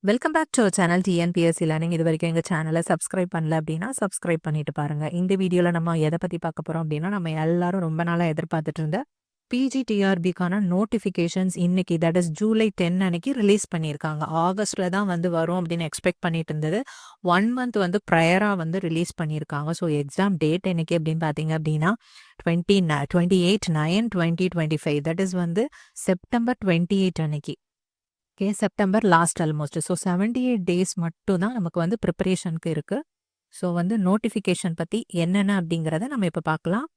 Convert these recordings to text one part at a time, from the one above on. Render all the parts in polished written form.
Welcome back to channel TNPSC learning. இது வரைக்கும் எங்கள் சேனலை சப்ஸ்கிரைப் பண்ணல அப்படின்னா சப்ஸ்கிரைப் பண்ணிட்டு பாருங்க. இந்த வீடியோவில் நம்ம எதை பற்றி பார்க்க போகிறோம் அப்படின்னா, நம்ம எல்லாரும் ரொம்ப நாளாக எதிர்பார்த்துட்டு இருந்த பிஜிடிஆர்பிக்கான நோட்டிஃபிகேஷன்ஸ் இன்னைக்கு, தட் இஸ் ஜூலை 10 அன்னைக்கு ரிலீஸ் பண்ணியிருக்காங்க. ஆகஸ்ட்ல தான் வரும் அப்படின்னு எக்ஸ்பெக்ட் பண்ணிட்டு இருந்தது. 1 மந்த் ப்ரையராக ரிலீஸ் பண்ணியிருக்காங்க. ஸோ எக்ஸாம் டேட் என்னைக்கு அப்படின்னு பார்த்தீங்க அப்படின்னா 28/9/2025, தட் இஸ் செப்டம்பர் 28 அன்னைக்கு. Okay, September last almost. So 78 days மட்டும் தான் நமக்கு ப்ரிப்பரேஷனுக்கு இருக்கு. ஸோ நோட்டிஃபிகேஷன் பற்றி என்னென்ன அப்படிங்கிறத நம்ம இப்போ பார்க்கலாம்.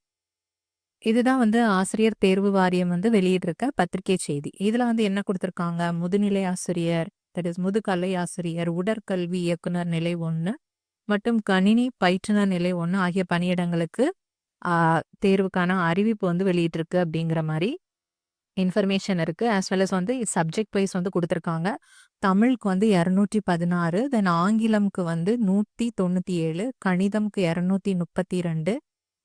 இதுதான் ஆசிரியர் தேர்வு வாரியம் வெளியிட்டிருக்க பத்திரிகை செய்தி. இதில் என்ன கொடுத்துருக்காங்க, முதுநிலை ஆசிரியர், தட் இஸ் முதுகலை ஆசிரியர், உடற்கல்வி இயக்குனர் நிலை 1 மற்றும் கணினி பயிற்றுனர் நிலை 1 ஆகிய பணியிடங்களுக்கு தேர்வுக்கான அறிவிப்பு வெளியிட்டிருக்கு அப்படிங்கிற மாதிரி இன்ஃபர்மேஷன் இருக்கு. As well as subject wise கொடுத்துருக்காங்க. தமிழுக்கு 216, தென் ஆங்கிலம்க்கு 197, கணிதம்க்கு 232,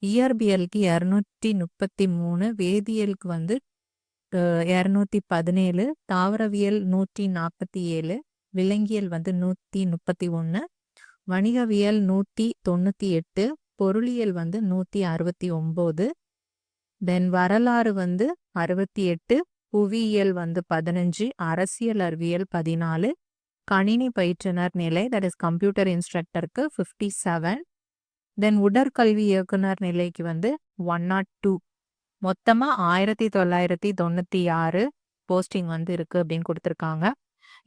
இயற்பியலுக்கு 233, வேதியியலுக்கு 217, தாவரவியல் 147, விலங்கியல் 131, வணிகவியல் 198, பொருளியல் 169, தென் வரலாறு 68, புவியியல் 15, அரசியல் அறிவியல் 14, கணினி பயிற்றுனர் நிலை, தட் இஸ் கம்ப்யூட்டர் இன்ஸ்ட்ரக்டருக்கு 57, தென் உடற்கல்வி இயக்குனர் நிலைக்கு 102. மொத்தமாக 1996 போஸ்டிங் இருக்கு அப்படின்னு கொடுத்துருக்காங்க.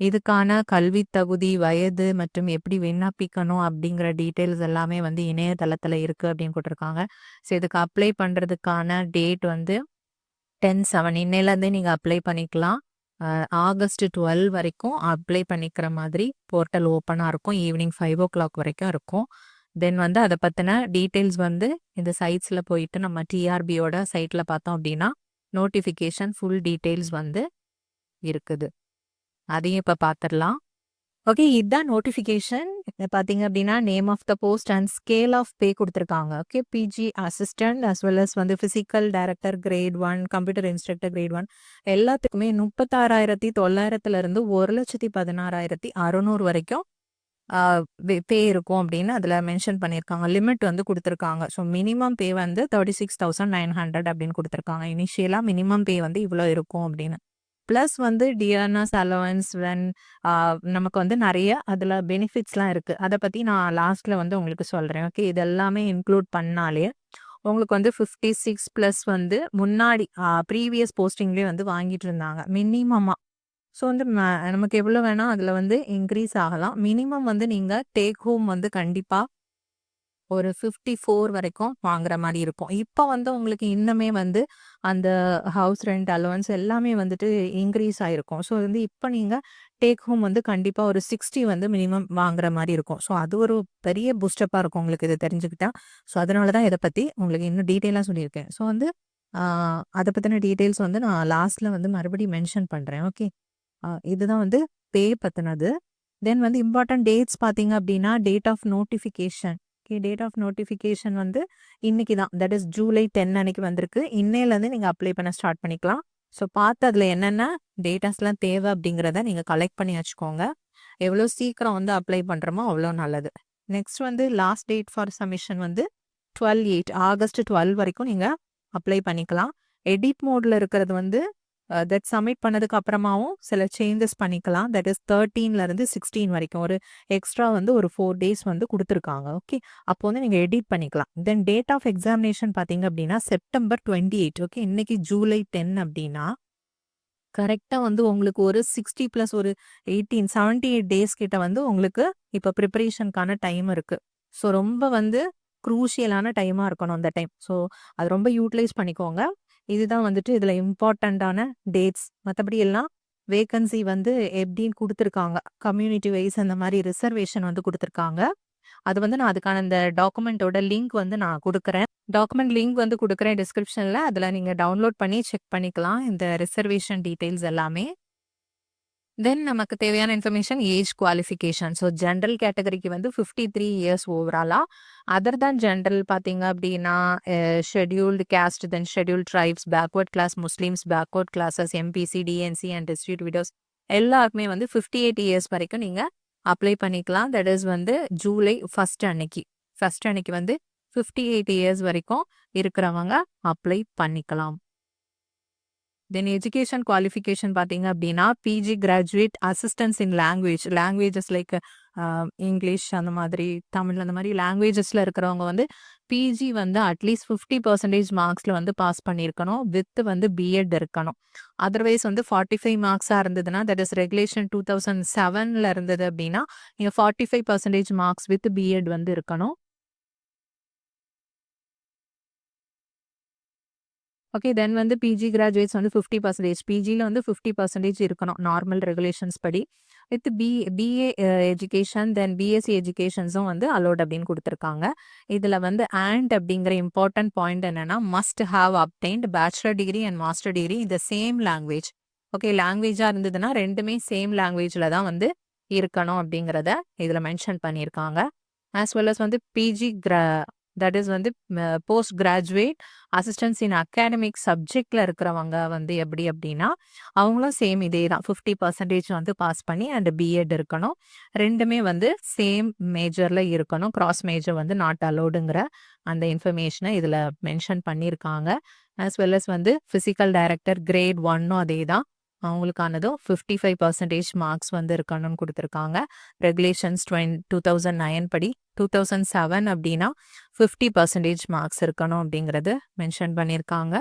இதுக்கான கல்வி தகுதி, வயது மற்றும் எப்படி விண்ணப்பிக்கணும் அப்படிங்கிற டீட்டெயில்ஸ் எல்லாமே இணையதளத்தில் இருக்குது அப்படின்னு கொடுத்துருக்காங்க. ஸோ இதுக்கு அப்ளை பண்ணுறதுக்கான டேட் 10/7 இன்னையிலேருந்தே நீங்கள் அப்ளை பண்ணிக்கலாம். ஆகஸ்ட் 12 வரைக்கும் அப்ளை பண்ணிக்கிற மாதிரி போர்ட்டல் ஓப்பனாக இருக்கும். ஈவினிங் 5 o'clock வரைக்கும் இருக்கும். தென் அதை பற்றின டீட்டெயில்ஸ் இந்த சைட்ஸில் போயிட்டு நம்ம டிஆர்பியோட சைட்டில் பார்த்தோம் அப்படின்னா நோட்டிஃபிகேஷன் ஃபுல் டீட்டெயில்ஸ் இருக்குது. அதையும் இப்போ பார்த்துடலாம். ஓகே, இதுதான் நோட்டிஃபிகேஷன். பார்த்தீங்க அப்படின்னா name of the post and scale of pay கொடுத்துருக்காங்க. Okay, PG assistant as well as physical director grade 1, computer instructor grade 1 எல்லாத்துக்குமே 36,900 1,16,600 வரைக்கும் பே இருக்கும் அப்படின்னு அதில் மென்ஷன் பண்ணியிருக்காங்க. லிமிட் கொடுத்துருக்காங்க. ஸோ மினிமம் பே 36,900 அப்படின்னு கொடுத்துருக்காங்க. இனிஷியலாக மினிமம் பே இவ்வளோ இருக்கும் அப்படின்னு. ப்ளஸ் டியர்னஸ் அலவன்ஸ் நமக்கு நிறைய அதில் பெனிஃபிட்ஸ்லாம் இருக்குது. அதை பற்றி நான் லாஸ்ட்டில் உங்களுக்கு சொல்கிறேன். ஓகே, இதெல்லாமே இன்க்ளூட் பண்ணாலே உங்களுக்கு 56 ப்ளஸ் முன்னாடி ப்ரீவியஸ் போஸ்டிங்லேயே வாங்கிட்டு இருந்தாங்க மினிமமாக. ஸோ நமக்கு எவ்வளோ வேணால் அதில் இன்க்ரீஸ் ஆகலாம். மினிமம் நீங்கள் டேக் ஹோம் கண்டிப்பாக ஒரு 54 வரைக்கும் வாங்குற மாதிரி இருக்கும். இப்போ உங்களுக்கு இன்னுமே அந்த ஹவுஸ் ரெண்ட் அலவன்ஸ் எல்லாமே இன்க்ரீஸ் ஆகிருக்கும். ஸோ இப்போ நீங்கள் டேக் ஹோம் கண்டிப்பாக ஒரு 60 மினிமம் வாங்குற மாதிரி இருக்கும். ஸோ அது ஒரு பெரிய பூஸ்டப்பாக இருக்கும் உங்களுக்கு இது தெரிஞ்சுக்கிட்டா. ஸோ அதனால தான் இதை பற்றி உங்களுக்கு இன்னும் டீட்டெயிலாக சொல்லியிருக்கேன். ஸோ அதை பற்றின டீட்டெயில்ஸ் நான் லாஸ்ட்டில் மறுபடியும் மென்ஷன் பண்ணுறேன். ஓகே, இதுதான் பே பற்றினது. தென் இம்பார்ட்டன்ட் டேட்ஸ் பார்த்தீங்க அப்படின்னா date of notification. Okay, date of notification இன்னைக்கு தான், தட் இஸ் ஜூலை 10 அன்னைக்கு வந்திருக்கு. இன்னையிலேருந்து நீங்கள் அப்ளை பண்ண ஸ்டார்ட் பண்ணிக்கலாம். ஸோ பார்த்து அதில் என்னென்ன டேட்டாஸ்லாம் தேவை அப்படிங்கிறத நீங்கள் கலெக்ட் பண்ணி வச்சுக்கோங்க. எவ்வளோ சீக்கிரம் அப்ளை பண்ணுறோமோ அவ்வளோ நல்லது. Next last date for submission 12/8 August 12 வரைக்கும் நீங்கள் அப்ளை பண்ணிக்கலாம். எடிட் மோடில் இருக்கிறது தட் சப்மிட் பண்ணதுக்கு அப்புறமாவும் சில சேஞ்சஸ் பண்ணிக்கலாம். தட் இஸ் 13 16 வரைக்கும் ஒரு எக்ஸ்ட்ரா ஒரு 4 days கொடுத்துருக்காங்க. ஓகே, அப்போ நீங்கள் எடிட் பண்ணிக்கலாம். தென் டேட் ஆஃப் எக்ஸாமினேஷன் பார்த்தீங்க அப்படின்னா செப்டம்பர் 28. ஓகே, இன்னைக்கு ஜூலை 10 அப்படின்னா கரெக்டாக உங்களுக்கு ஒரு 60 + ஒரு 78 டேஸ் கிட்ட உங்களுக்கு இப்போ ப்ரிப்பரேஷனுக்கான டைம் இருக்குது. ஸோ ரொம்ப க்ரூஷியலான டைமாக இருக்கணும் அந்த டைம். ஸோ அது ரொம்ப யூட்டிலைஸ் பண்ணிக்கோங்க. இதுதான் இதில் இம்பார்ட்டண்ட்டான டேட்ஸ். மற்றபடி எல்லாம் வேக்கன்சி எப்படின்னு கொடுத்துருக்காங்க. கம்யூனிட்டி வைஸ் அந்த மாதிரி ரிசர்வேஷன் கொடுத்துருக்காங்க. அது நான் அதுக்கான இந்த டாக்குமெண்ட்டோட லிங்க் நான் கொடுக்குறேன். டாக்குமெண்ட் லிங்க் கொடுக்குறேன் டிஸ்கிரிப்ஷனில். அதில் நீங்கள் டவுன்லோட் பண்ணி செக் பண்ணிக்கலாம் இந்த ரிசர்வேஷன் டீட்டெயில்ஸ் எல்லாமே. தென் நமக்கு தேவையான information age qualification. So general கேட்டகரிக்கு 53 இயர்ஸ் ஓவராலாக. அதர் தான் ஜென்ரல் பார்த்தீங்க அப்படின்னா scheduled caste, then scheduled tribes, backward class Muslims, backward classes, MBC, DNC and district widows எல்லாருக்குமே வந்து 58 இயர்ஸ் வரைக்கும் நீங்க அப்ளை பண்ணிக்கலாம். தட் இஸ் வந்து ஜூலை 1 அன்னைக்கு. 1 அன்னைக்கு வந்து 58 இயர்ஸ் வரைக்கும் இருக்கிறவங்க அப்ளை பண்ணிக்கலாம். தென் எஜுகேஷன் குவாலிஃபிகேஷன் பார்த்தீங்க அப்படின்னா, பிஜி கிராஜுவேட் அசிஸ்டன்ஸ் இன் லாங்குவேஜஸ் லைக் இங்கிலீஷ் அந்த மாதிரி, தமிழ் அந்த மாதிரி லாங்குவேஜஸ்ல இருக்கிறவங்க வந்து பிஜி வந்து அட்லீஸ்ட் 50% மார்க்ஸ்ல வந்து பாஸ் பண்ணியிருக்கணும். வித் வந்து பிஎட் இருக்கணும். அதர்வைஸ் வந்து 45 மார்க்ஸா இருந்ததுன்னா, தட் இஸ் ரெகுலேஷன் 2007ல இருந்தது அப்படின்னா, நீங்க 45% மார்க்ஸ் வித் பிஎட் வந்து இருக்கணும். ஓகே. தென் வந்து பிஜி கிராஜுவேட்ஸ் வந்து 50% பிஜில வந்து 50% இருக்கணும். நார்மல் ரெகுலேஷன்ஸ் படி. With BA education then BSc எஜுகேஷன்ஸும் வந்து அலோட் அப்படின்னு குடுத்துருக்காங்க. இதுல வந்து அப்படிங்கிற இம்பார்ட்டன்ட் பாயிண்ட் என்னன்னா, must have obtained bachelor degree and master degree in the same language. Okay. லாங்குவேஜா இருந்ததுன்னா 2மே சேம் லாங்குவேஜ்ல தான் வந்து இருக்கணும் அப்படிங்கிறத இதுல மென்ஷன் பண்ணியிருக்காங்க. ஆஸ் வெல் அஸ் வந்து பிஜி தட் இஸ் வந்து போஸ்ட் கிராஜுவேட் அசிஸ்டன்ஸ் இன் அகாடமிக் சப்ஜெக்ட்ல இருக்கிறவங்க வந்து எப்படி அப்படின்னா, அவங்களும் சேம் இதே தான் 50% வந்து பாஸ் பண்ணி அண்ட் பிஎட் இருக்கணும். 2மே வந்து சேம் மேஜர்ல இருக்கணும். கிராஸ் மேஜர் வந்து நாட் அலோடுங்கிற அந்த இன்ஃபர்மேஷனை இதுல மென்ஷன் பண்ணியிருக்காங்க. ஆஸ் வெல் அஸ் வந்து பிசிக்கல் டைரக்டர் கிரேட் 1ம் அதே தான். அவங்களுக்கானதும் 55% மார்க்ஸ் வந்து இருக்கணும்னு கொடுத்துருக்காங்க. ரெகுலேஷன்ஸ் 2009 படி 2007 அப்படின்னா 50% மார்க்ஸ் இருக்கணும் அப்படிங்கிறது மென்ஷன் பண்ணியிருக்காங்க.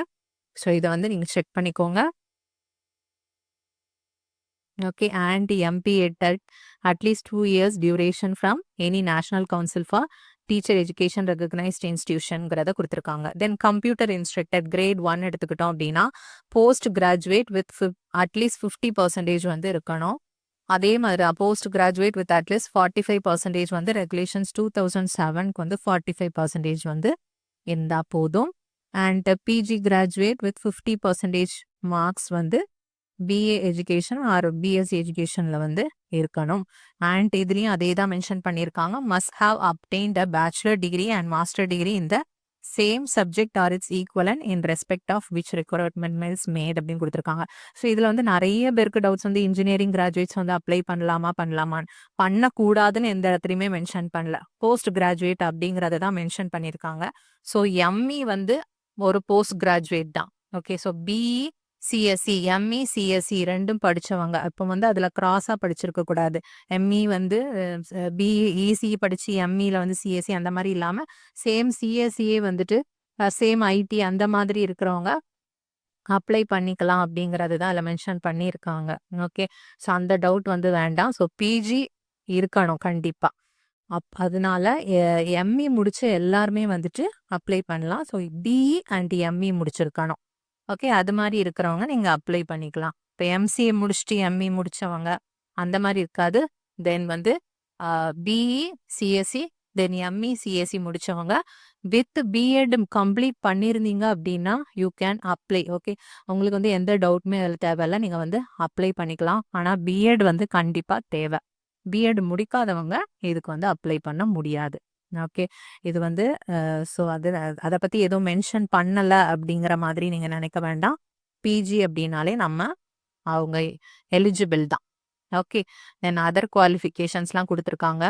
ஸோ இதை வந்து நீங்கள் செக் பண்ணிக்கோங்க. Okay. And MP at least 2 years duration from any national council for teacher education recognised இன்ஸ்டிடியூஷன்ங்கிறத கொடுத்துருக்காங்க. தென் கம்ப்யூட்டர் இன்ஸ்ட்ரக்டர் கிரேட் 1 எடுத்துக்கிட்டோம் அப்படின்னா, போஸ்ட் கிராஜுவேட் வித் அட்லீஸ்ட் 50% வந்து இருக்கணும். அதே மாதிரி போஸ்ட் கிராஜுவேட் வித் அட்லீஸ்ட் 45% வந்து ரெகுலேஷன்ஸ் 2007க்கு வந்து 45% வந்து இருந்தா போதும். And PG graduate with 50% marks வந்து பிஏ எஜுகேஷன் ஆர் பிஎஸ்சி எஜுகேஷன்ல வந்து இருக்கணும். அண்ட் இதுலயும் அதே தான் மென்ஷன் பண்ணியிருக்காங்க. Must have obtained a bachelor degree and master degree in the same subject or its equivalent in respect of which requirement is made அப்படின்னு கொடுத்துருக்காங்க. ஸோ இதுல வந்து நிறைய பேருக்கு டவுட்ஸ் வந்து இன்ஜினியரிங் கிராஜுவேட்ஸ் வந்து அப்ளை பண்ணலாமான்னு பண்ணக்கூடாதுன்னு எந்த இடத்துலையுமே மென்ஷன் பண்ணல. போஸ்ட் கிராஜுவேட் அப்படிங்கறத தான் மென்ஷன் பண்ணியிருக்காங்க. ஸோ எம்இ வந்து ஒரு போஸ்ட் கிராஜுவேட் தான். Okay. So BE CSC ME CSC 2ம் படிச்சவங்க இப்போ வந்து அதுல கிராஸா படிச்சிருக்க கூடாது. எம்இ வந்து பிஇ இசிஇ படிச்சு எம்இல வந்து சிஎஸ்சி அந்த மாதிரி இல்லாம சேம் சிஎஸ்சியே வந்துட்டு சேம் ஐடி அந்த மாதிரி இருக்கிறவங்க அப்ளை பண்ணிக்கலாம் அப்படிங்கறது தான் அதில் மென்ஷன் பண்ணியிருக்காங்க. ஓகே. ஸோ அந்த டவுட் வந்து வேண்டாம். ஸோ பிஜி இருக்கணும் கண்டிப்பா. அதனால எம்இ முடிச்ச எல்லாருமே வந்துட்டு அப்ளை பண்ணலாம். ஸோ பிஇ அண்ட் எம்இ முடிச்சிருக்கணும். ஓகே. அது மாதிரி இருக்கிறவங்க நீங்க அப்ளை பண்ணிக்கலாம். இப்போ எம்சிஏ முடிச்சுட்டு எம்இ முடிச்சவங்க அந்த மாதிரி இருக்காது. தென் வந்து BE CSE then ME CSE முடிச்சவங்க வித் பிஎட் கம்ப்ளீட் பண்ணியிருந்தீங்க அப்படின்னா யூ கேன் அப்ளை. ஓகே. உங்களுக்கு வந்து எந்த டவுட்டுமே அதில் தேவையில்ல. நீங்க வந்து அப்ளை பண்ணிக்கலாம். ஆனால் பிஎட் வந்து கண்டிப்பா தேவை. பிஎட் முடிக்காதவங்க இதுக்கு வந்து அப்ளை பண்ண முடியாது. ஓகே. இது வந்து ஸோ அதை பற்றி எதுவும் மென்ஷன் பண்ணலை அப்படிங்கிற மாதிரி நீங்கள் நினைக்க வேண்டாம். பிஜி அப்படின்னாலே அவங்க எலிஜிபிள் தான். ஓகே. தென் அதர் குவாலிஃபிகேஷன்ஸ்லாம் கொடுத்துருக்காங்க.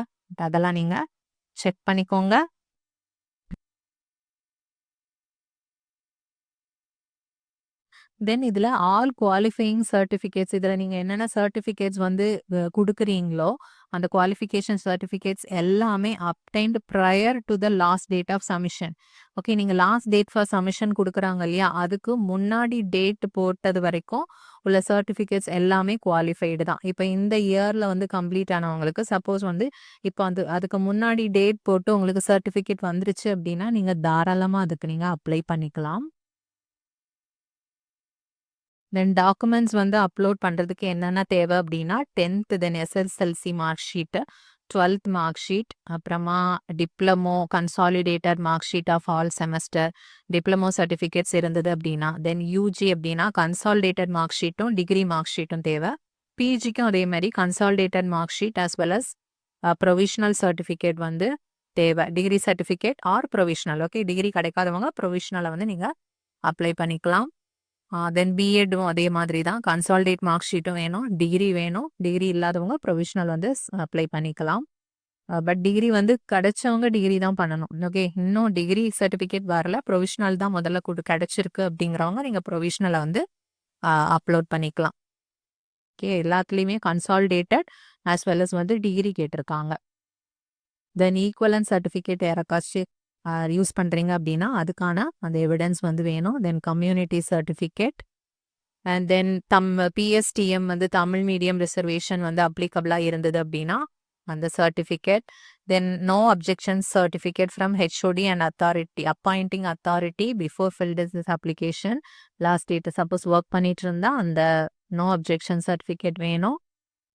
அதெல்லாம் நீங்கள் செக் பண்ணிக்கோங்க. தென் இதில் ஆல் குவாலிஃபையிங் சர்டிஃபிகேட்ஸ் இதில் நீங்கள் என்னென்ன சர்டிஃபிகேட்ஸ் வந்து கொடுக்குறீங்களோ அந்த குவாலிஃபிகேஷன் சர்டிஃபிகேட்ஸ் எல்லாமே obtained prior to the last date of submission. Okay. நீங்கள் லாஸ்ட் டேட் ஃபார் சப்மிஷன் கொடுக்குறாங்க இல்லையா, அதுக்கு முன்னாடி டேட் போட்டது வரைக்கும் உள்ள சர்டிஃபிகேட்ஸ் எல்லாமே குவாலிஃபைடு தான். இப்போ இந்த இயரில் வந்து கம்ப்ளீட் ஆனவங்களுக்கு சப்போஸ் வந்து இப்போ அதுக்கு முன்னாடி டேட் போட்டு உங்களுக்கு சர்டிஃபிகேட் வந்துருச்சு அப்படின்னா நீங்கள் தாராளமாக அதுக்கு நீங்கள் அப்ளை பண்ணிக்கலாம். தென் டாக்குமெண்ட்ஸ் வந்து அப்லோட் பண்ணுறதுக்கு என்னென்ன தேவை அப்படின்னா 10th then SSLC mark sheet 12th mark sheet அப்புறமா diploma consolidated mark sheet of all semester diploma certificates இருந்தது அப்படின்னா தென் யூஜி அப்படின்னா கன்சாலிடேட்டட் மார்க் ஷீட்டும் டிகிரி மார்க் ஷீட்டும் தேவை. பிஜிக்கும் அதே மாதிரி consolidated mark sheet as well as provisional certificate வந்து தேவை. Degree certificate or provisional. Okay. Degree கிடைக்காதவங்க ப்ரொவிஷனலை வந்து நீங்கள் அப்ளை பண்ணிக்கலாம். தென் பிஎட்டும் அதே மாதிரி தான். கன்சாலிடேட் மார்க் ஷீட்டும் வேணும். டிகிரி வேணும். டிகிரி இல்லாதவங்க ப்ரொவிஷனல் வந்து அப்ளை பண்ணிக்கலாம். பட் டிகிரி வந்து கிடைச்சவங்க டிகிரி தான் பண்ணணும். ஓகே. இன்னும் டிகிரி சர்டிஃபிகேட் வரல. ப்ரொவிஷனல் தான் முதல்ல கிடைச்சிருக்கு அப்படிங்கிறவங்க நீங்க ப்ரொவிஷனலை வந்து அப்லோட் பண்ணிக்கலாம். ஓகே. எல்லாத்துலேயுமே கன்சாலிடேட்டட் ஆஸ் வெல் அஸ் வந்து டிகிரி கேட்டிருக்காங்க. தென் ஈக்குவலன்ட் சர்டிஃபிகேட் யாராச்சும் யூஸ் பண்ணுறீங்க அப்படின்னா அதுக்கான அந்த எவிடன்ஸ் வந்து வேணும். Then community certificate and then PSTM வந்து தமிழ் மீடியம் ரிசர்வேஷன் வந்து அப்ளிகபிளாக இருந்தது அப்படின்னா அந்த certificate. Then no objection certificate from HOD and authority appointing authority before filled this application last date suppose work பண்ணிட்டு இருந்தால் அந்த நோ அப்ஜெக்ஷன் சர்டிஃபிகேட் வேணும்.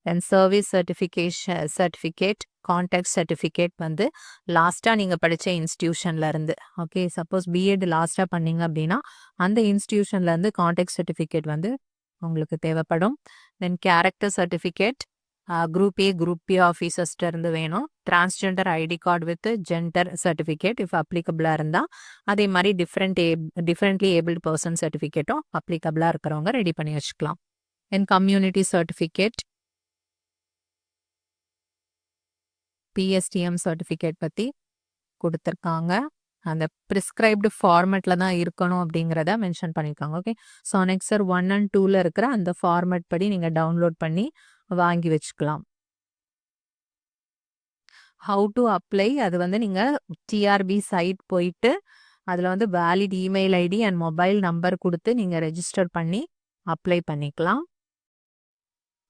Then service certificate contact certificate வந்து லாஸ்ட்டாக நீங்கள் படித்த இன்ஸ்டியூஷன்லேருந்து. ஓகே. சப்போஸ் பிஎட் லாஸ்ட்டாக பண்ணீங்க அப்படின்னா அந்த இன்ஸ்டியூஷன்லேருந்து கான்டாக்ட் சர்டிஃபிகேட் வந்து உங்களுக்கு தேவைப்படும். Then character certificate group A group B ஆஃபீஸர்ஸ்ட்டு இருந்து வேணும். Transgender ID card with gender certificate if அப்ளிகபிளாக இருந்தால் அதே மாதிரி டிஃப்ரெண்ட்லி ஏபிள்டு பர்சன் சர்டிஃபிகேட்டும் அப்ளிகபிளாக இருக்கிறவங்க ரெடி பண்ணி வச்சுக்கலாம். Then community certificate PSTM certificate பற்றி கொடுத்துருக்காங்க. அந்த ப்ரிஸ்கிரைப்டு ஃபார்மேட்டில் தான் இருக்கணும் அப்படிங்கிறத மென்ஷன் பண்ணியிருக்காங்க. ஓகே. ஸோ அனெக்சர் 1 and 2ல் இருக்கிற அந்த ஃபார்மேட் படி நீங்கள் டவுன்லோட் பண்ணி வாங்கி வச்சுக்கலாம். ஹவு டு அப்ளை அது வந்து நீங்கள் டிஆர்பி சைட் போயிட்டு அதில் வந்து valid email ID and mobile number கொடுத்து நீங்கள் ரெஜிஸ்டர் பண்ணி அப்ளை பண்ணிக்கலாம்.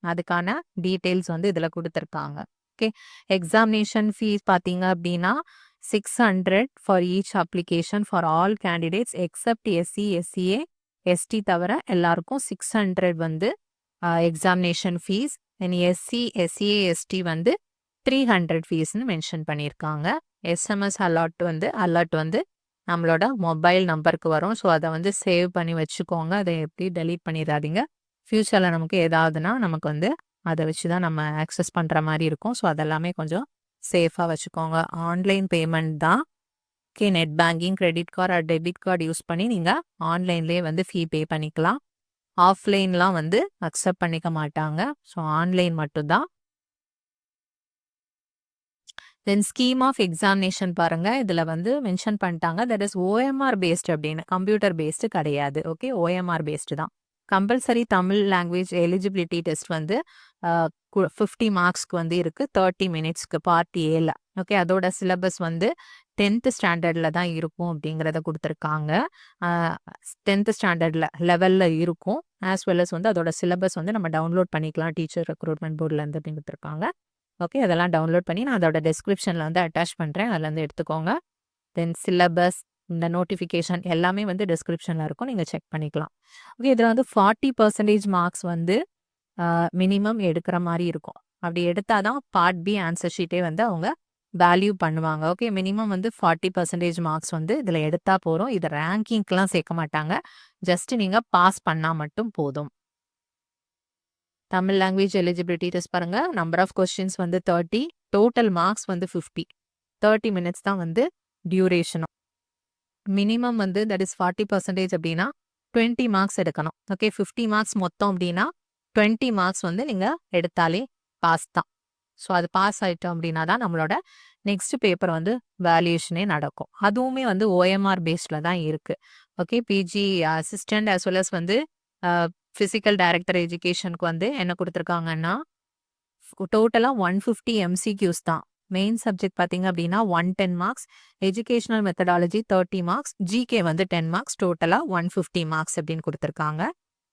அதுக்கான டீட்டெயில்ஸ் வந்து இதில் கொடுத்துருக்காங்க. ஓகே. எக்ஸாமினேஷன் ஃபீஸ் பார்த்தீங்க அப்படின்னா 600 for each application for all candidates except SC SCA ST தவிர எல்லாருக்கும் 600 வந்து examination fees. Then SC SCA ST வந்து 300 ஃபீஸ்னு மென்ஷன் பண்ணியிருக்காங்க. எஸ்எம்எஸ் அலர்ட் வந்து நம்மளோட மொபைல் நம்பருக்கு வரும். ஸோ அதை வந்து சேவ் பண்ணி வச்சுக்கோங்க. அதை எப்படி டெலீட் பண்ணிடாதீங்க. ஃப்யூச்சரில் நமக்கு ஏதாவதுன்னா நமக்கு வந்து அதை வச்சு தான் நம்ம ஆக்சஸ் பண்ணுற மாதிரி இருக்கும். ஸோ அதெல்லாமே கொஞ்சம் சேஃபாக வச்சுக்கோங்க. ஆன்லைன் பேமெண்ட் தான். Okay. Net banking credit card R debit card use பண்ணி நீங்கள் ஆன்லைன்லேயே வந்து ஃபீ பே பண்ணிக்கலாம். ஆஃப்லைன்லாம் வந்து அக்செப்ட் பண்ணிக்க மாட்டாங்க. ஸோ ஆன்லைன் மட்டும்தான். தென் ஸ்கீம் ஆஃப் எக்ஸாமினேஷன் பாருங்கள். இதில் வந்து மென்ஷன் பண்ணிட்டாங்க தட் இஸ் ஓஎம்ஆர் பேஸ்டு அப்படின்னு. கம்ப்யூட்டர் பேஸ்டு கிடையாது. ஓகே. ஓஎம்ஆர் பேஸ்டு தான். Compulsory Tamil language eligibility test வந்து 50 மார்க்ஸ்க்கு வந்து இருக்குது. 30 மினிட்ஸ்க்கு பார்ட் ஏல. ஓகே. அதோட சிலபஸ் வந்து 10th ஸ்டாண்டர்டில் தான் இருக்கும் அப்படிங்கிறத கொடுத்துருக்காங்க. 10th ஸ்டாண்டர்டில் லெவலில் இருக்கும். ஆஸ் வெல் அஸ் வந்து அதோட சிலபஸ் வந்து நம்ம டவுன்லோட் பண்ணிக்கலாம் டீச்சர் ரெக்ரூட்மெண்ட் போர்டிலேருந்து அப்படின்னு கொடுத்துருக்காங்க. ஓகே. அதெல்லாம் டவுன்லோட் பண்ணி நான் அதோட டெஸ்கிரிப்ஷனில் வந்து அட்டாச் பண்ணுறேன். அதுலேருந்து எடுத்துக்கோங்க. தென் சிலபஸ் இந்த நோட்டிஃபிகேஷன் எல்லாமே வந்து டிஸ்கிரிப்ஷனில் இருக்கும். நீங்கள் செக் பண்ணிக்கலாம். ஓகே. இதில் வந்து 40% மார்க்ஸ் வந்து மினிமம் எடுக்கிற மாதிரி இருக்கும். அப்படி எடுத்தால் தான் பார்ட் பி ஆன்சர் ஷீட்டே வந்து அவங்க வேல்யூ பண்ணுவாங்க. ஓகே. மினிமம் வந்து 40% மார்க்ஸ் வந்து இதில் எடுத்தால் போகிறோம். இதை ரேங்கிங்க்கெலாம் சேர்க்க மாட்டாங்க. ஜஸ்ட் நீங்கள் பாஸ் பண்ணால் மட்டும் போதும். தமிழ் லாங்குவேஜ் எலிஜிபிலிட்டி டெஸ்ட் பாருங்கள். நம்பர் ஆஃப் கொஸ்டின்ஸ் வந்து 30. டோட்டல் மார்க்ஸ் வந்து 50. 30 மினிட்ஸ் தான் வந்து டியூரேஷனும். மினிமம் வந்து தட் இஸ் 40% அப்படின்னா 20 மார்க்ஸ் எடுக்கணும். ஓகே. 50 மார்க்ஸ் மொத்தம் அப்படின்னா 20 மார்க்ஸ் வந்து நீங்கள் எடுத்தாலே பாஸ் தான். ஸோ அது பாஸ் ஆகிட்டோம் அப்படின்னா தான் நம்மளோட நெக்ஸ்ட் பேப்பர் வந்து வேல்யூஷனே நடக்கும். அதுவுமே வந்து ஓஎம்ஆர் பேஸ்டில் தான் இருக்குது. Okay. PG assistant as well as வந்து ஃபிசிக்கல் டைரக்டர் எஜுகேஷனுக்கு வந்து என்ன கொடுத்துருக்காங்கன்னா டோட்டலாக 150 MCQs தான். மெயின் சப்ஜெக்ட் பார்த்தீங்க அப்படின்னா 110 marks. Educational methodology 30 marks. GK வந்து 10 மார்க்ஸ். டோட்டலாக 150 மார்க்ஸ் அப்படின்னு கொடுத்துருக்காங்க.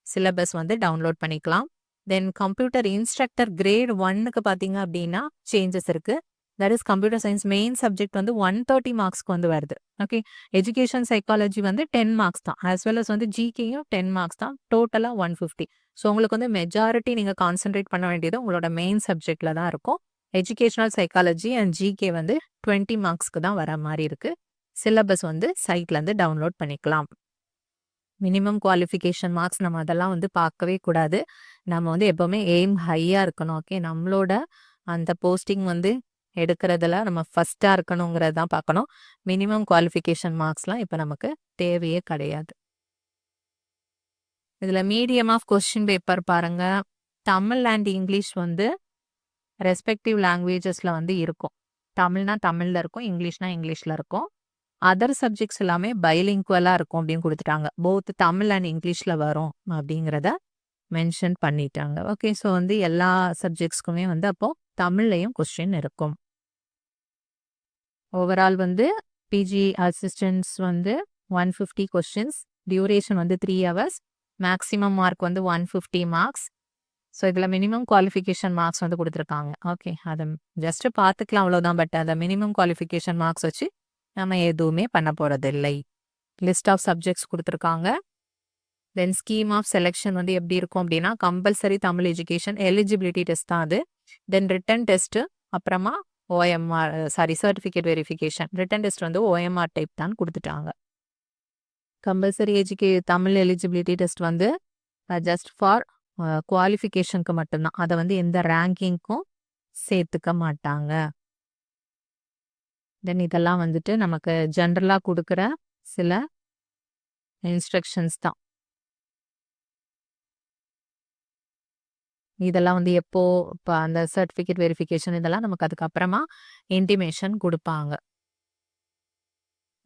சிலபஸ் வந்து டவுன்லோட் பண்ணிக்கலாம். தென் கம்ப்யூட்டர் இன்ஸ்ட்ரக்டர் கிரேட் 1க்கு பார்த்தீங்க அப்படின்னா சேஞ்சஸ் இருக்குது. That is computer science main subject வந்து 130 மார்க்ஸ்க்கு வந்து வருது. ஓகே. எஜுகேஷன் சைக்காலஜி வந்து 10 மார்க்ஸ் தான். ஆஸ் வெல் அஸ் வந்து ஜிகேயும் 10 மார்க்ஸ் தான். டோட்டலாக 150. ஸோ உங்களுக்கு வந்து மெஜாரிட்டி நீங்கள் கான்சென்ட்ரேட் பண்ண வேண்டியது உங்களோட மெயின் சப்ஜெக்டில் தான் இருக்கும். எஜுகேஷனல் சைக்காலஜி அண்ட் ஜிகே வந்து 20 மார்க்ஸ்க்கு தான் வர மாதிரி இருக்குது. சிலபஸ் வந்து சைட்லேருந்து டவுன்லோட் பண்ணிக்கலாம். மினிமம் குவாலிஃபிகேஷன் மார்க்ஸ் நம்ம அதெல்லாம் வந்து பார்க்கவே கூடாது. நம்ம வந்து எப்போவுமே எய்ம் ஹையாக இருக்கணும். ஓகே. நம்மளோட அந்த போஸ்டிங் வந்து எடுக்கிறதுல நம்ம ஃபஸ்ட்டாக இருக்கணுங்கிறது தான் பார்க்கணும். மினிமம் குவாலிஃபிகேஷன் மார்க்ஸ்லாம் இப்போ நமக்கு தேவையே கிடையாது. இதுல மீடியம் ஆஃப் கொஸ்டின் பேப்பர் பாருங்க. தமிழ் அண்ட் இங்கிலீஷ் வந்து ரெஸ்பெக்டிவ் லாங்குவேஜஸ்ல வந்து இருக்கும். தமிழ்னா தமிழ்ல இருக்கும், இங்கிலீஷ்னா இங்கிலீஷ்ல இருக்கும். அதர் சப்ஜெக்ட்ஸ் எல்லாமே பைலிங்குவலா இருக்கும் அப்படின்னு குடுத்துட்டாங்க. போத் தமிழ் அண்ட் இங்கிலீஷ்ல வரும் அப்படிங்கிறத மென்ஷன் பண்ணிட்டாங்க. ஓகே. ஸோ வந்து எல்லா சப்ஜெக்ட்ஸ்க்குமே வந்து அப்போ தமிழ்லயும் கொஸ்டின் இருக்கும். ஓவரால் வந்து பிஜி அசிஸ்டன்ட்ஸ் வந்து 150 கொஸ்டின்ஸ். டியூரேஷன் வந்து 3 ஹவர்ஸ். மேக்ஸிமம் மார்க் வந்து 150 மார்க்ஸ். ஸோ இதில் மினிமம் குவாலிஃபிகேஷன் மார்க்ஸ் வந்து கொடுத்துருக்காங்க. ஓகே. அதை ஜஸ்ட் பார்த்துக்கலாம் அவ்வளோதான். பட் அதை மினிமம் குவாலிஃபிகேஷன் மார்க்ஸ் வச்சு நம்ம எதுவுமே பண்ண போகிறதில்லை. லிஸ்ட் ஆஃப் சப்ஜெக்ட்ஸ் கொடுத்துருக்காங்க. தென் ஸ்கீம் ஆஃப் செலெக்ஷன் வந்து எப்படி இருக்கும் அப்படின்னா compulsory Tamil education eligibility test தான் அது. தென் ரிட்டன் டெஸ்ட்டு, அப்புறமா OMR certificate verification. Written test வந்து ஓஎம்ஆர் டைப் தான் கொடுத்துட்டாங்க. கம்பல்சரி தமிழ் எலிஜிபிலிட்டி டெஸ்ட் வந்து ஜஸ்ட் ஃபார் குவாலிஃபிகேஷனுக்கு மட்டும்தான். அதை வந்து எந்த ரேங்கிங்க்கும் சேர்த்துக்க மாட்டாங்க. தென் இதெல்லாம் வந்துட்டு நமக்கு ஜென்ரலாக கொடுக்குற சில இன்ஸ்ட்ரக்ஷன்ஸ் தான். இதெல்லாம் வந்து எப்போ இப்போ அந்த சர்டிஃபிகேட் வெரிஃபிகேஷன் இதெல்லாம் நமக்கு அதுக்கப்புறமா இன்டிமேஷன் கொடுப்பாங்க.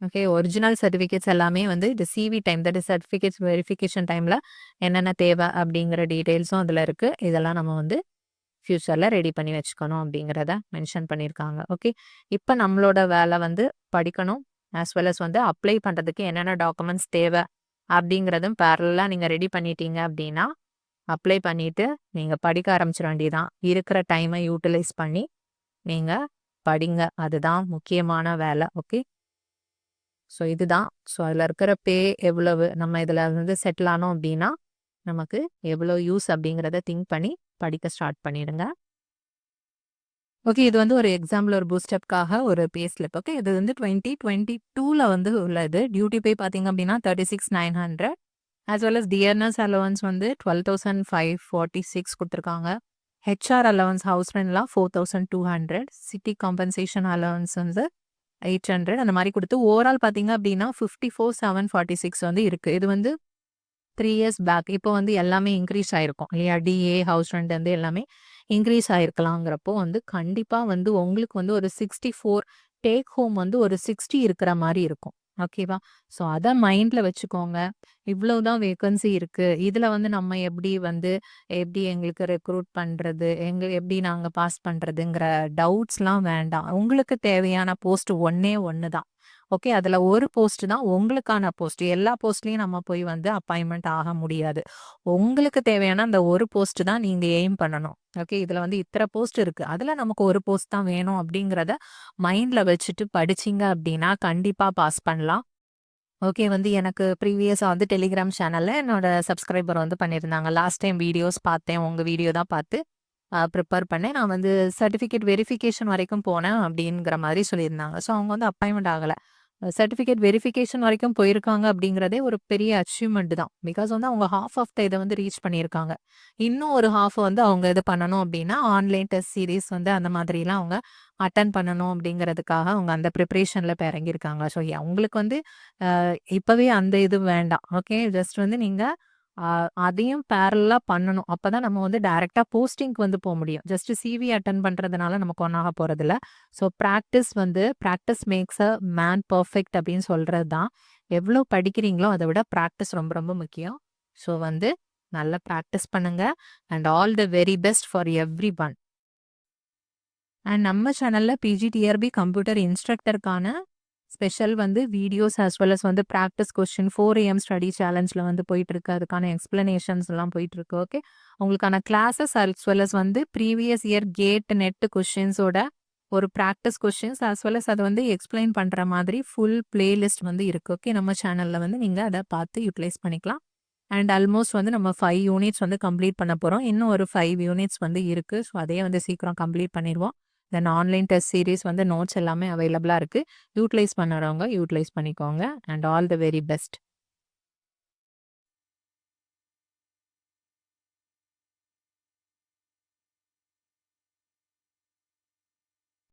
ஓகே. ஒரிஜினல் சர்டிஃபிகேட்ஸ் எல்லாமே வந்து இது CV time, that is certificates verification டைமில் என்னென்ன தேவை அப்படிங்கிற டீட்டெயில்ஸும் அதில் இருக்குது. இதெல்லாம் நம்ம வந்து ஃப்யூச்சரில் ரெடி பண்ணி வச்சுக்கணும் அப்படிங்கிறத மென்ஷன் பண்ணியிருக்காங்க. ஓகே. இப்போ நம்மளோட வேலை வந்து படிக்கணும், ஆஸ் வெல் அஸ் வந்து அப்ளை பண்ணுறதுக்கு என்னென்ன டாக்குமெண்ட்ஸ் தேவை அப்படிங்கிறதும் பேரலாக நீங்கள் ரெடி பண்ணிட்டீங்க அப்படின்னா அப்ளை பண்ணிவிட்டு நீங்கள் படிக்க ஆரம்பிச்சிட வேண்டியதான். இருக்கிற டைமை யூட்டிலைஸ் பண்ணி நீங்கள் படிங்க. அதுதான் முக்கியமான வேலை. ஓகே. ஸோ இதுதான். ஸோ அதில் இருக்கிற பே எவ்வளவு, நம்ம இதில் வந்து செட்டில் ஆனோம் அப்படின்னா நமக்கு எவ்வளோ யூஸ் அப்படிங்கிறத திங்க் பண்ணி படிக்க ஸ்டார்ட் பண்ணிடுங்க. ஓகே. இது வந்து ஒரு எக்ஸாம்பிள், ஒரு பூஸ்டப்காக ஒரு பே ஸ்லிப். ஓகே. இது வந்து 2022 வந்து உள்ளது. டியூட்டி பே பார்த்தீங்க அப்படின்னா 36,900. As well as dearness allowance வந்து 12,546 கொடுத்துருக்காங்க. ஹெச்ஆர் அலவன்ஸ் ஹவுஸ் ரெண்ட்லாம் 4,200. சிட்டி காம்பன்சேஷன் அலவன்ஸ் வந்து 800 அந்த மாதிரி கொடுத்து ஓவரால் பார்த்தீங்க அப்படின்னா 54,746 வந்து இருக்குது. இது வந்து 3 இயர்ஸ் பேக். இப்போ வந்து எல்லாமே இன்க்ரீஸ் ஆகிருக்கும் இல்லையா? டிஏ ஹவுஸ் ரெண்ட் வந்து எல்லாமே இன்க்ரீஸ் ஆகிருக்கலாங்கிறப்போ வந்து கண்டிப்பாக வந்து உங்களுக்கு வந்து ஒரு 64 டேக் ஹோம் வந்து ஒரு 60 இருக்கிற மாதிரி இருக்கும். ஓகேவா? ஸோ அதை மைண்டில் வச்சுக்கோங்க. இவ்வளோதான் வேக்கன்சி இருக்குது. இதில் வந்து நம்ம எப்படி எங்களுக்கு ரெக்ரூட் பண்ணுறது, எப்படி நாங்கள் பாஸ் பண்ணுறதுங்கிற டவுட்ஸ்லாம் வேண்டாம். உங்களுக்கு தேவையான போஸ்ட் ஒன்றே ஒன்று தான். ஓகே. அதில் ஒரு போஸ்ட் தான் உங்களுக்கான போஸ்ட். எல்லா போஸ்ட்லேயும் நம்ம போய் வந்து அப்பாயின்மெண்ட் ஆக முடியாது. உங்களுக்கு தேவையான அந்த ஒரு போஸ்ட் தான் நீங்கள் எய்ம் பண்ணணும். ஓகே. இதில் வந்து இத்தனை போஸ்ட் இருக்குது, அதில் நமக்கு ஒரு போஸ்ட் தான் வேணும் அப்படிங்கிறத மைண்டில் வச்சுட்டு படிச்சிங்க அப்படின்னா கண்டிப்பாக பாஸ் பண்ணலாம். ஓகே. வந்து எனக்கு ப்ரீவியஸாக வந்து டெலிகிராம் சேனலில் என்னோட சப்ஸ்கிரைபர் வந்து பண்ணியிருந்தாங்க. லாஸ்ட் டைம் வீடியோஸ் பார்த்தேன், உங்கள் வீடியோ தான் பார்த்து ப்ரிப்பேர் பண்ணேன். நான் வந்து சர்டிஃபிகேட் வெரிஃபிகேஷன் வரைக்கும் போனேன் அப்படிங்கிற மாதிரி சொல்லியிருந்தாங்க. ஸோ அவங்க வந்து அப்பாயின்மெண்ட் ஆகலை, சர்டிஃபிகேட் வெரிஃபிகேஷன் வரைக்கும் போயிருக்காங்க அப்படிங்கிறதே ஒரு பெரிய அச்சீவ்மெண்ட் தான். பிகாஸ் வந்து அவங்க ஹாஃப் ஆஃப் த இதை வந்து ரீச் பண்ணியிருக்காங்க. இன்னும் ஒரு ஹாஃப் வந்து அவங்க இது பண்ணணும் அப்படின்னா ஆன்லைன் டெஸ்ட் சீரீஸ் வந்து அந்த மாதிரிலாம் அவங்க அட்டன் பண்ணணும் அப்படிங்கிறதுக்காக அவங்க அந்த ப்ரிப்ரேஷனில் இப்போ இறங்கியிருக்காங்க. ஸோ அவங்களுக்கு வந்து இப்போவே அந்த இது வேண்டாம். ஓகே. ஜஸ்ட் வந்து நீங்கள் அதையும் பேரலாக பண்ணணும். அப்போ தான் நம்ம வந்து டைரெக்டாக போஸ்டிங்க்கு வந்து போக முடியும். ஜஸ்ட் சிவி அட்டன் பண்ணுறதுனால நமக்கு ஒன்றாக போகிறதில்ல. So practice makes a man perfect அப்படின்னு சொல்கிறது தான். எவ்வளோ படிக்கிறீங்களோ அதை விட ப்ராக்டிஸ் ரொம்ப ரொம்ப முக்கியம். ஸோ வந்து நல்லா ப்ராக்டிஸ் பண்ணுங்க. And all the very best for everyone. And நம்ம சேனலில் பிஜிடிஆர்பி கம்ப்யூட்டர் இன்ஸ்ட்ரக்டருக்கான ஸ்பெஷல் வந்து வீடியோஸ் ஆஸ் வெல் அஸ் வந்து ப்ராக்டிஸ் கொஸ்டின் 4 AM ஸ்டடி சேலஞ்சில் வந்து போயிட்டுருக்கு. அதுக்கான எக்ஸ்பிளனேஷன்ஸ் எல்லாம் போயிட்டுருக்கு. ஓகே. உங்களுக்கான கிளாஸஸ் ஆஸ் வெல் அஸ் வந்து ப்ரீவியஸ் இயர் கேட் நெட் கொஸ்டின்ஸோட ஒரு practice questions as well as அதை வந்து எக்ஸ்பிளைன் பண்ணுற மாதிரி ஃபுல் பிளேலிஸ்ட் வந்து இருக்குது. ஓகே. நம்ம சேனலில் வந்து நீங்கள் அதை பார்த்து யூட்டிலைஸ் பண்ணிக்கலாம். அண்ட் ஆல்மோஸ்ட் வந்து நம்ம 5 யூனிட்ஸ் வந்து கம்ப்ளீட் பண்ண போகிறோம். இன்னும் ஒரு 5 யூனிட்ஸ் வந்து இருக்குது. ஸோ அதையே வந்து சீக்கிரம் கம்ப்ளீட் பண்ணிடுவோம். தென் ஆன்லைன் டெஸ்ட் சீரீஸ் வந்து நோட்ஸ் எல்லாமே அவைலபிளாக இருக்குது. யூட்டிலைஸ் பண்ணுறவங்க யூட்டிலைஸ் பண்ணிக்கோங்க. And all the very best.